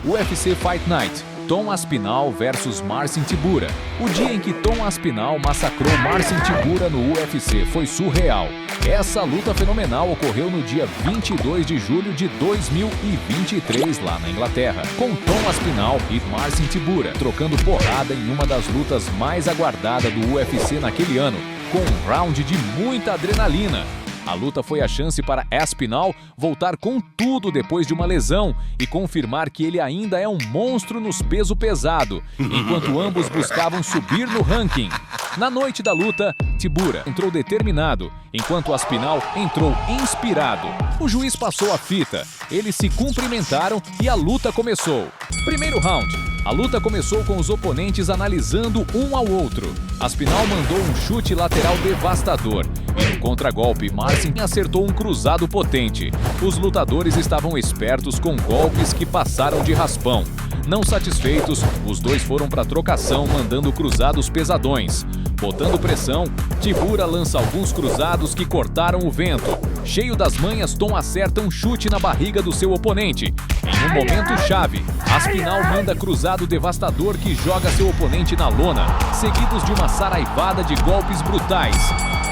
UFC Fight Night. Tom Aspinall versus Marcin Tybura. O dia em que Tom Aspinall massacrou Marcin Tybura no UFC foi surreal. Essa luta fenomenal ocorreu no dia 22 de julho de 2023 lá na Inglaterra, com Tom Aspinall e Marcin Tybura trocando porrada em uma das lutas mais aguardadas do UFC naquele ano, com um round de muita adrenalina. A luta foi a chance para Aspinall voltar com tudo depois de uma lesão e confirmar que ele ainda é um monstro nos peso pesado, enquanto ambos buscavam subir no ranking. Na noite da luta, Tybura entrou determinado, enquanto Aspinall entrou inspirado. O juiz passou a fita, eles se cumprimentaram e a luta começou. Primeiro round. A luta começou com os oponentes analisando um ao outro. Aspinall mandou um chute lateral devastador e no contragolpe, Marcin acertou um cruzado potente. Os lutadores estavam espertos com golpes que passaram de raspão. Não satisfeitos, os dois foram para trocação mandando cruzados pesadões. Botando pressão, Tybura lança alguns cruzados que cortaram o vento. Cheio das manhas, Tom acerta um chute na barriga do seu oponente. Em um momento chave, Aspinall manda cruzado devastador que joga seu oponente na lona, seguidos de uma saraivada de golpes brutais.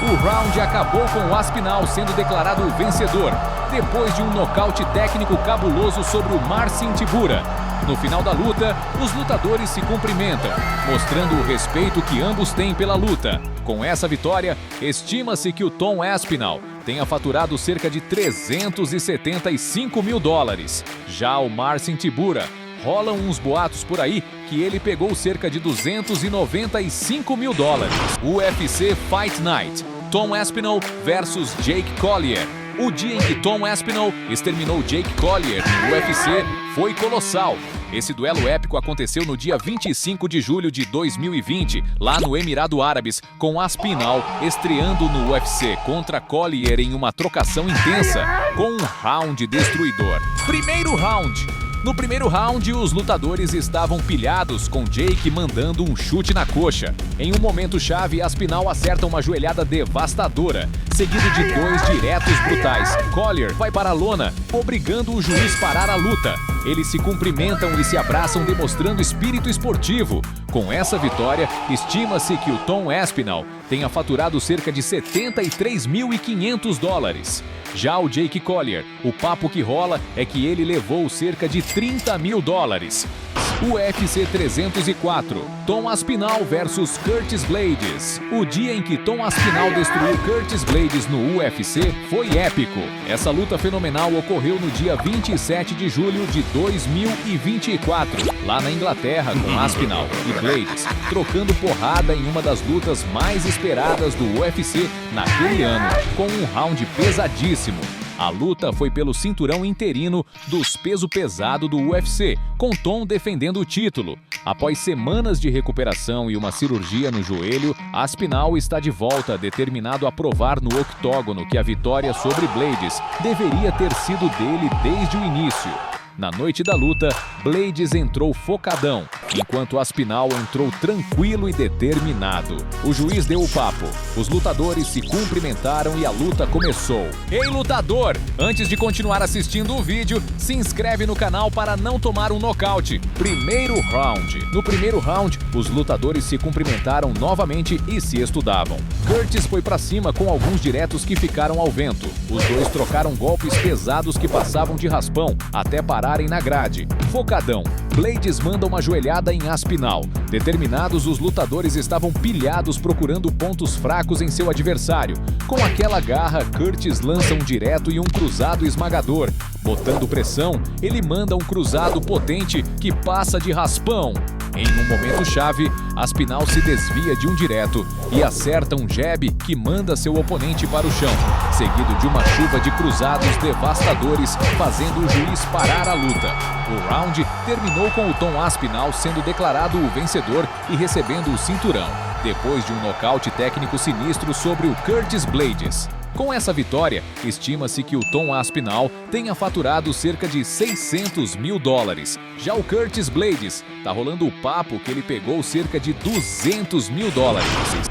O round acabou com o Aspinall sendo declarado o vencedor, depois de um nocaute técnico cabuloso sobre o Marcin Tybura. No final da luta, os lutadores se cumprimentam, mostrando o respeito que ambos têm pela luta. Com essa vitória, estima-se que o Tom Aspinall tenha faturado cerca de $375 mil. Já o Marcin Tybura, rolam uns boatos por aí que ele pegou cerca de $295 mil. UFC Fight Night. Tom Aspinall versus Jake Collier. O dia em que Tom Aspinall exterminou Jake Collier no UFC foi colossal. Esse duelo épico aconteceu no dia 25 de julho de 2020, lá no Emirados Árabes, com Aspinall estreando no UFC contra Collier em uma trocação intensa, com um round destruidor. Primeiro round. No primeiro round, os lutadores estavam pilhados, com Jake mandando um chute na coxa. Em um momento chave, Aspinall acerta uma joelhada devastadora, seguido de dois diretos brutais. Collier vai para a lona, obrigando o juiz a parar a luta. Eles se cumprimentam e se abraçam, demonstrando espírito esportivo. Com essa vitória, estima-se que o Tom Aspinall tenha faturado cerca de $73.500. Já o Jake Collier, o papo que rola é que ele levou cerca de $30 mil. UFC 304. Tom Aspinall versus Curtis Blaydes. O dia em que Tom Aspinall destruiu Curtis Blaydes no UFC foi épico. Essa luta fenomenal ocorreu no dia 27 de julho de 2024, lá na Inglaterra, com Aspinall e Blaydes trocando porrada em uma das lutas mais esperadas do UFC naquele ano, com um round pesadíssimo. A luta foi pelo cinturão interino dos peso pesado do UFC, com Tom defendendo o título. Após semanas de recuperação e uma cirurgia no joelho, Aspinall está de volta, determinado a provar no octógono que a vitória sobre Blaydes deveria ter sido dele desde o início. Na noite da luta, Blaydes entrou focadão, enquanto Aspinall entrou tranquilo e determinado. O juiz deu o papo, os lutadores se cumprimentaram e a luta começou. Ei, lutador! Antes de continuar assistindo o vídeo, se inscreve no canal para não tomar um nocaute. Primeiro round. No primeiro round, os lutadores se cumprimentaram novamente e se estudavam. Curtis foi pra cima com alguns diretos que ficaram ao vento. Os dois trocaram golpes pesados que passavam de raspão, até pararem na grade. Focadão. Blaydes manda uma joelhada em Aspinall. Determinados, os lutadores estavam pilhados procurando pontos fracos em seu adversário. Com aquela garra, Curtis lança um direto e um cruzado esmagador. Botando pressão, ele manda um cruzado potente que passa de raspão. Em um momento chave, Aspinall se desvia de um direto e acerta um jab que manda seu oponente para o chão, seguido de uma chuva de cruzados devastadores, fazendo o juiz parar a luta. O round terminou com o Tom Aspinall sendo declarado o vencedor e recebendo o cinturão, depois de um nocaute técnico sinistro sobre o Curtis Blaydes. Com essa vitória, estima-se que o Tom Aspinall tenha faturado cerca de $600 mil. Já o Curtis Blaydes, tá rolando o papo que ele pegou cerca de $200 mil.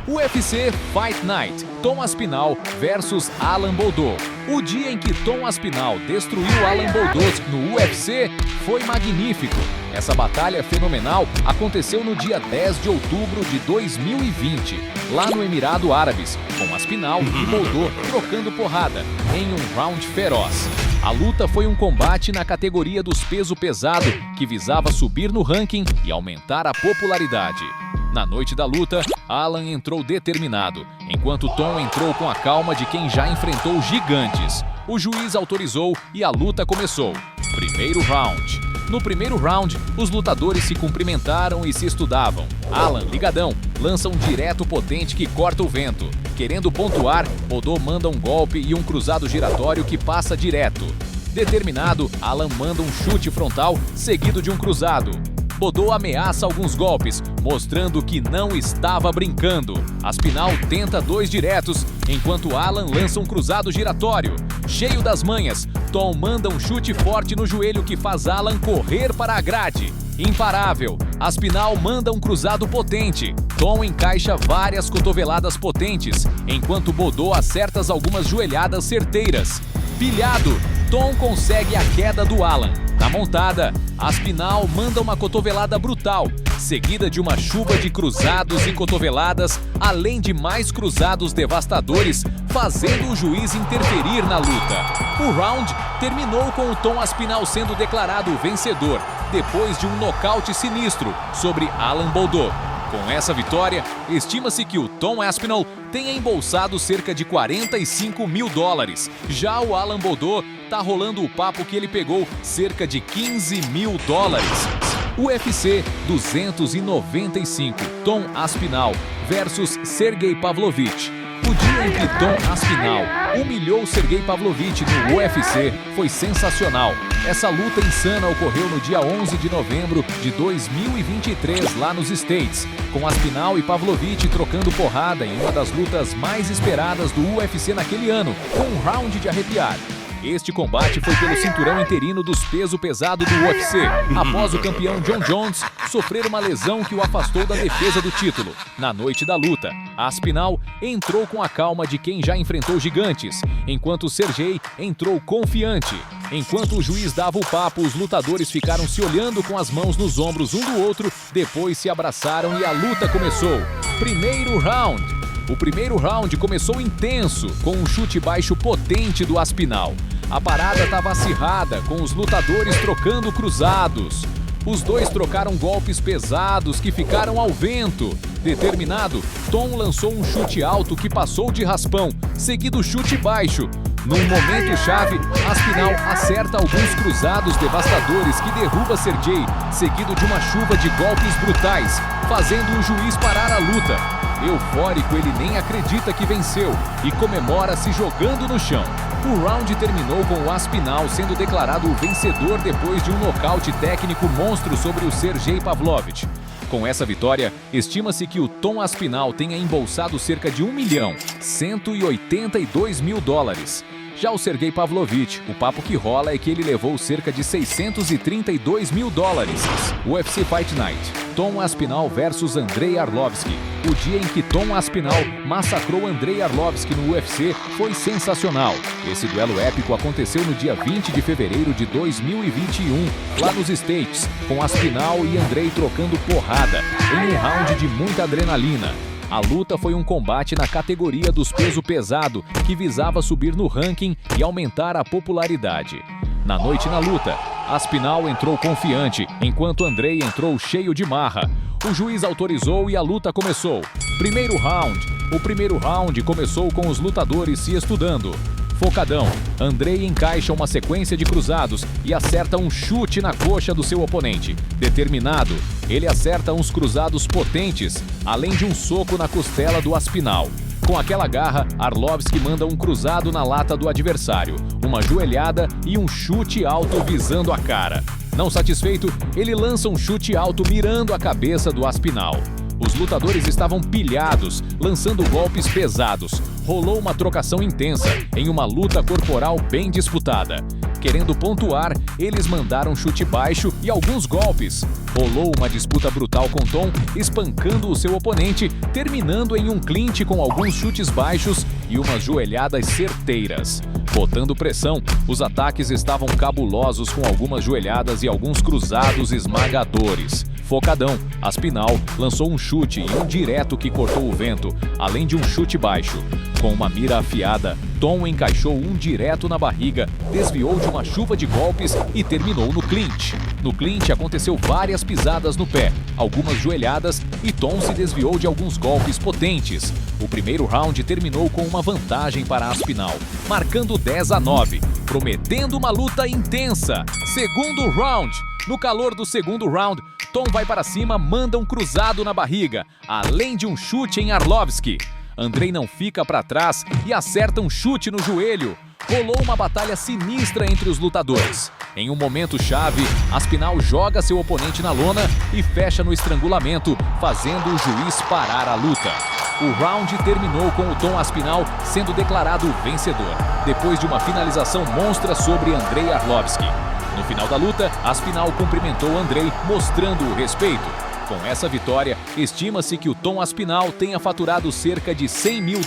UFC Fight Night. Tom Aspinall versus Alan Baudot. O dia em que Tom Aspinall destruiu Alan Baudot no UFC foi magnífico. Essa batalha fenomenal aconteceu no dia 10 de outubro de 2020, lá no Emirado Árabes, com Aspinall e Baudot trocando porrada, em um round feroz. A luta foi um combate na categoria dos peso pesado, que visava subir no ranking e aumentar a popularidade. Na noite da luta, Alan entrou determinado, enquanto Tom entrou com a calma de quem já enfrentou gigantes. O juiz autorizou e a luta começou. Primeiro round. No primeiro round, os lutadores se cumprimentaram e se estudavam. Alan, ligadão, lança um direto potente que corta o vento. Querendo pontuar, Baudot manda um golpe e um cruzado giratório que passa direto. Determinado, Alan manda um chute frontal seguido de um cruzado. Baudot ameaça alguns golpes, mostrando que não estava brincando. Aspinall tenta 2 diretos, enquanto Alan lança um cruzado giratório. Cheio das manhas, Tom manda um chute forte no joelho que faz Alan correr para a grade. Imparável, Aspinall manda um cruzado potente. Tom encaixa várias cotoveladas potentes, enquanto Baudot acerta algumas joelhadas certeiras. Pilhado, Tom consegue a queda do Alan. Na montada, Aspinall manda uma cotovelada brutal, seguida de uma chuva de cruzados e cotoveladas, além de mais cruzados devastadores, fazendo o juiz interferir na luta. O round terminou com o Tom Aspinall sendo declarado vencedor, depois de um nocaute sinistro sobre Alan Baudot. Com essa vitória, estima-se que o Tom Aspinall tenha embolsado cerca de $45 mil. Já o Alan Baudot tá rolando o papo que ele pegou cerca de $15 mil. UFC 295, Tom Aspinall versus Sergey Pavlovich. O dia em que Tom Aspinall humilhou Sergey Pavlovich no UFC foi sensacional. Essa luta insana ocorreu no dia 11 de novembro de 2023 lá nos States, com Aspinall e Pavlovich trocando porrada em uma das lutas mais esperadas do UFC naquele ano, com um round de arrepiar. Este combate foi pelo cinturão interino dos peso pesado do UFC, após o campeão Jon Jones sofrer uma lesão que o afastou da defesa do título. Na noite da luta, Aspinall entrou com a calma de quem já enfrentou gigantes, enquanto Sergey entrou confiante. Enquanto o juiz dava o papo, os lutadores ficaram se olhando com as mãos nos ombros um do outro, depois se abraçaram e a luta começou. Primeiro round. O primeiro round começou intenso, com um chute baixo potente do Aspinall. A parada estava acirrada, com os lutadores trocando cruzados. Os dois trocaram golpes pesados que ficaram ao vento. Determinado, Tom lançou um chute alto que passou de raspão, seguido chute baixo. Num momento-chave, Aspinall acerta alguns cruzados devastadores que derruba Sergey, seguido de uma chuva de golpes brutais, fazendo o juiz parar a luta. Eufórico, ele nem acredita que venceu e comemora se jogando no chão. O round terminou com o Aspinall sendo declarado o vencedor depois de um nocaute técnico monstro sobre o Sergey Pavlovich. Com essa vitória, estima-se que o Tom Aspinall tenha embolsado cerca de $1.182 mil. Já o Sergey Pavlovich, o papo que rola é que ele levou cerca de $632 mil. UFC Fight Night, Tom Aspinall versus Andrei Arlovski. O dia em que Tom Aspinall massacrou Andrei Arlovski no UFC foi sensacional. Esse duelo épico aconteceu no dia 20 de fevereiro de 2021, lá nos States, com Aspinall e Andrei trocando porrada, em um round de muita adrenalina. A luta foi um combate na categoria dos peso pesado, que visava subir no ranking e aumentar a popularidade. Na noite na luta, Aspinall entrou confiante, enquanto Andrei entrou cheio de marra. O juiz autorizou e a luta começou. Primeiro round. O primeiro round começou com os lutadores se estudando. Focadão, Andrei encaixa uma sequência de cruzados e acerta um chute na coxa do seu oponente. Determinado, ele acerta uns cruzados potentes, além de um soco na costela do Aspinall. Com aquela garra, Arlovski manda um cruzado na lata do adversário, uma joelhada e um chute alto visando a cara. Não satisfeito, ele lança um chute alto mirando a cabeça do Aspinall. Os lutadores estavam pilhados, lançando golpes pesados. Rolou uma trocação intensa, em uma luta corporal bem disputada. Querendo pontuar, eles mandaram chute baixo e alguns golpes. Rolou uma disputa brutal com Tom, espancando o seu oponente, terminando em um clinch com alguns chutes baixos e umas joelhadas certeiras. Botando pressão, os ataques estavam cabulosos com algumas joelhadas e alguns cruzados esmagadores. Focadão, Aspinall lançou um chute e um direto que cortou o vento, além de um chute baixo. Com uma mira afiada, Tom encaixou um direto na barriga, desviou de uma chuva de golpes e terminou no clinch. No clinch aconteceu várias pisadas no pé, algumas joelhadas e Tom se desviou de alguns golpes potentes. O primeiro round terminou com uma vantagem para Aspinall, marcando 10-9, prometendo uma luta intensa. Segundo round. No calor do segundo round, Tom vai para cima, manda um cruzado na barriga, além de um chute em Arlovski. Andrei não fica para trás e acerta um chute no joelho. Rolou uma batalha sinistra entre os lutadores. Em um momento chave, Aspinall joga seu oponente na lona e fecha no estrangulamento, fazendo o juiz parar a luta. O round terminou com o Tom Aspinall sendo declarado vencedor, depois de uma finalização monstra sobre Andrei Arlovski. No final da luta, Aspinall cumprimentou Andrei, mostrando o respeito. Com essa vitória, estima-se que o Tom Aspinall tenha faturado cerca de $100 mil.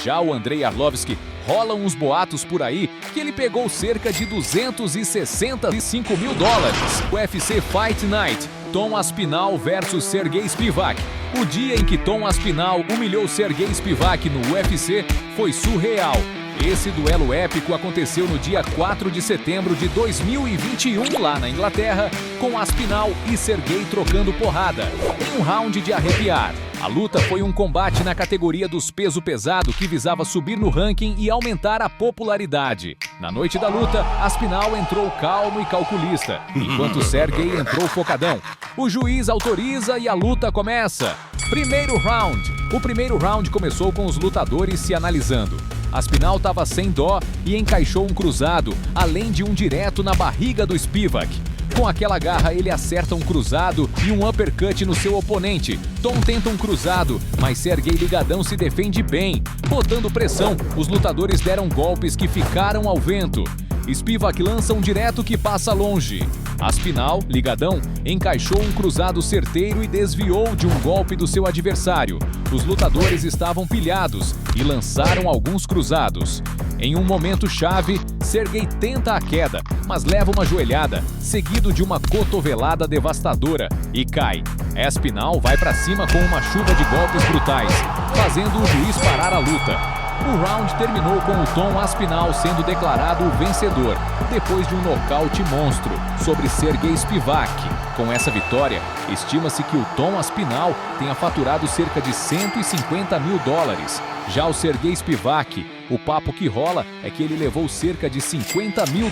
Já o Andrei Arlovski, rolam uns boatos por aí que ele pegou cerca de $265 mil. UFC Fight Night, Tom Aspinall versus Sergey Spivak. O dia em que Tom Aspinall humilhou Sergey Spivak no UFC foi surreal. Esse duelo épico aconteceu no dia 4 de setembro de 2021 lá na Inglaterra, com Aspinall e Sergey trocando porrada, em um round de arrepiar. A luta foi um combate na categoria dos peso pesado que visava subir no ranking e aumentar a popularidade. Na noite da luta, Aspinall entrou calmo e calculista, enquanto Sergey entrou focadão. O juiz autoriza e a luta começa. Primeiro round. O primeiro round começou com os lutadores se analisando. Aspinall estava sem dó e encaixou um cruzado, além de um direto na barriga do Spivak. Com aquela garra, ele acerta um cruzado e um uppercut no seu oponente. Tom tenta um cruzado, mas Sergey ligadão se defende bem. Botando pressão, os lutadores deram golpes que ficaram ao vento. Spivak lança um direto que passa longe. Aspinall, ligadão, encaixou um cruzado certeiro e desviou de um golpe do seu adversário. Os lutadores estavam pilhados e lançaram alguns cruzados. Em um momento chave, Sergey tenta a queda, mas leva uma joelhada, seguido de uma cotovelada devastadora e cai. Aspinall vai para cima com uma chuva de golpes brutais, fazendo o juiz parar a luta. O round terminou com o Tom Aspinall sendo declarado o vencedor, depois de um nocaute monstro sobre Sergey Spivak. Com essa vitória, estima-se que o Tom Aspinall tenha faturado cerca de $150 mil. Já o Sergey Spivak, o papo que rola é que ele levou cerca de $50 mil.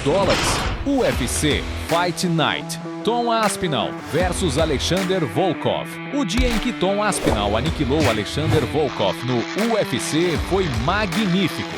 UFC Fight Night, Tom Aspinall versus Alexander Volkov. O dia em que Tom Aspinall aniquilou Alexander Volkov no UFC foi magnífico.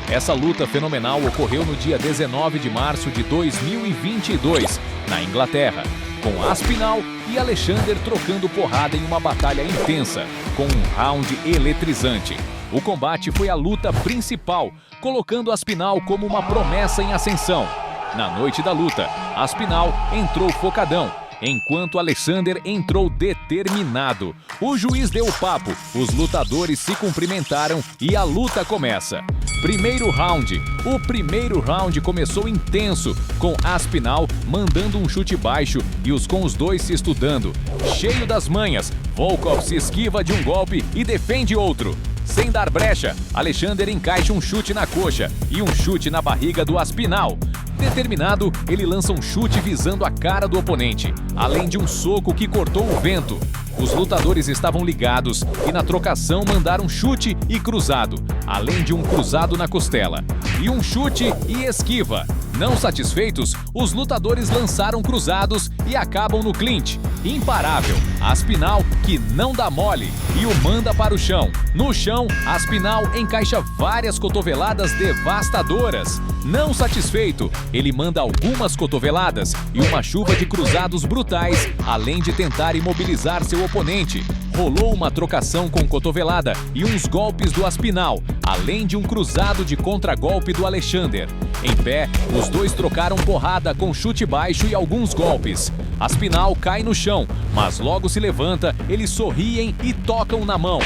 Essa luta fenomenal ocorreu no dia 19 de março de 2022, na Inglaterra, com Aspinall e Alexander trocando porrada em uma batalha intensa, com um round eletrizante. O combate foi a luta principal, colocando Aspinall como uma promessa em ascensão. Na noite da luta, Aspinall entrou focadão, enquanto Alexander entrou determinado. O juiz deu o papo, os lutadores se cumprimentaram e a luta começa. Primeiro round. O primeiro round começou intenso, com Aspinall mandando um chute baixo e com os dois se estudando. Cheio das manhas, Volkov se esquiva de um golpe e defende outro. Sem dar brecha, Alexander encaixa um chute na coxa e um chute na barriga do Aspinall. Determinado, ele lança um chute visando a cara do oponente, além de um soco que cortou o vento. Os lutadores estavam ligados e na trocação mandaram chute e cruzado, além de um cruzado na costela. E um chute e esquiva. Não satisfeitos, os lutadores lançaram cruzados e acabam no clinch. Imparável, Aspinall, que não dá mole, e o manda para o chão. No chão, Aspinall encaixa várias cotoveladas devastadoras. Não satisfeito, ele manda algumas cotoveladas e uma chuva de cruzados brutais, além de tentar imobilizar seu oponente. Rolou uma trocação com cotovelada e uns golpes do Aspinall, além de um cruzado de contragolpe do Alexander. Em pé, os dois trocaram porrada com chute baixo e alguns golpes. Aspinall cai no chão, mas logo se levanta, eles sorriem e tocam na mão.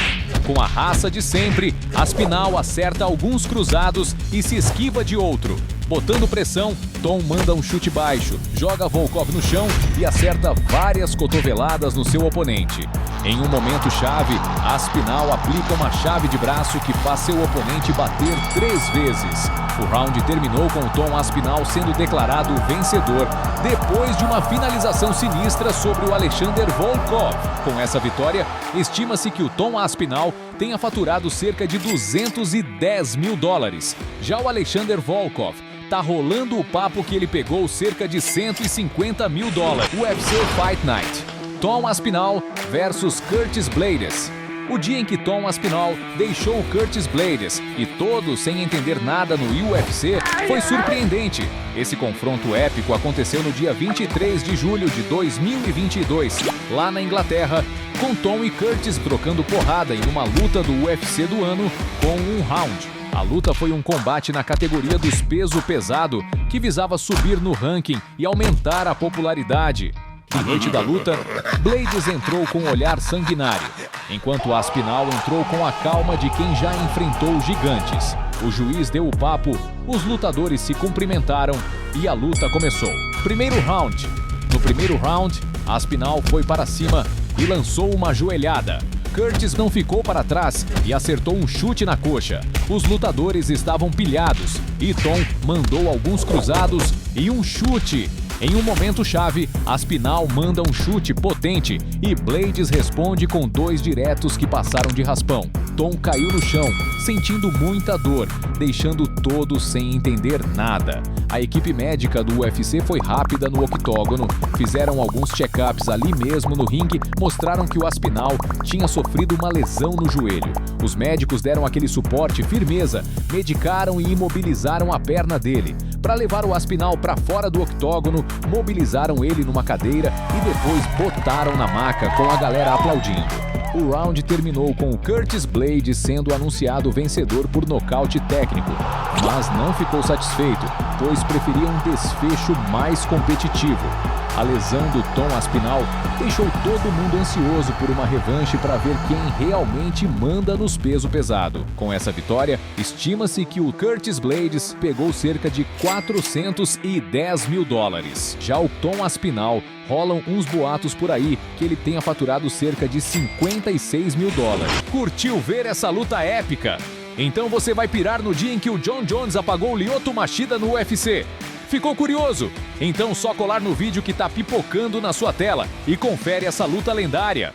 Com a raça de sempre, Aspinall acerta alguns cruzados e se esquiva de outro. Botando pressão, Tom manda um chute baixo, joga Volkov no chão e acerta várias cotoveladas no seu oponente. Em um momento chave, Aspinall aplica uma chave de braço que faz seu oponente bater 3 vezes. O round terminou com o Tom Aspinall sendo declarado vencedor depois de uma finalização sinistra sobre o Alexander Volkov. Com essa vitória, estima-se que o Tom Aspinall tenha faturado cerca de $210 mil. Já o Alexander Volkov tá rolando o papo que ele pegou cerca de $150 mil. UFC Fight Night: Tom Aspinall versus Curtis Blaydes. O dia em que Tom Aspinall deixou Curtis Blaydes e todos sem entender nada no UFC foi surpreendente. Esse confronto épico aconteceu no dia 23 de julho de 2022, lá na Inglaterra, com Tom e Curtis trocando porrada em uma luta do UFC do ano com um round. A luta foi um combate na categoria dos peso pesado que visava subir no ranking e aumentar a popularidade. Na noite da luta, Blaydes entrou com um olhar sanguinário, enquanto Aspinall entrou com a calma de quem já enfrentou gigantes. O juiz deu o papo, os lutadores se cumprimentaram e a luta começou. Primeiro round. No primeiro round, Aspinall foi para cima e lançou uma joelhada. Curtis não ficou para trás e acertou um chute na coxa. Os lutadores estavam pilhados e Tom mandou alguns cruzados e um chute. Em um momento chave, Aspinall manda um chute potente e Blaydes responde com 2 diretos que passaram de raspão. Tom caiu no chão, sentindo muita dor, deixando todos sem entender nada. A equipe médica do UFC foi rápida no octógono, fizeram alguns check-ups ali mesmo no ringue, mostraram que o Aspinall tinha sofrido uma lesão no joelho. Os médicos deram aquele suporte firmeza, medicaram e imobilizaram a perna dele. Para levar o Aspinall para fora do octógono, mobilizaram ele numa cadeira e depois botaram na maca com a galera aplaudindo. O round terminou com o Curtis Blaydes sendo anunciado vencedor por nocaute técnico, mas não ficou satisfeito, pois preferia um desfecho mais competitivo. A lesão do Tom Aspinall deixou todo mundo ansioso por uma revanche para ver quem realmente manda nos peso pesado. Com essa vitória, estima-se que o Curtis Blaydes pegou cerca de $410 mil. Já o Tom Aspinall, rolam uns boatos por aí que ele tenha faturado cerca de $56 mil. Curtiu ver essa luta épica? Então você vai pirar no dia em que o Jon Jones apagou o Lyoto Machida no UFC. Ficou curioso? Então só colar no vídeo que tá pipocando na sua tela e confere essa luta lendária.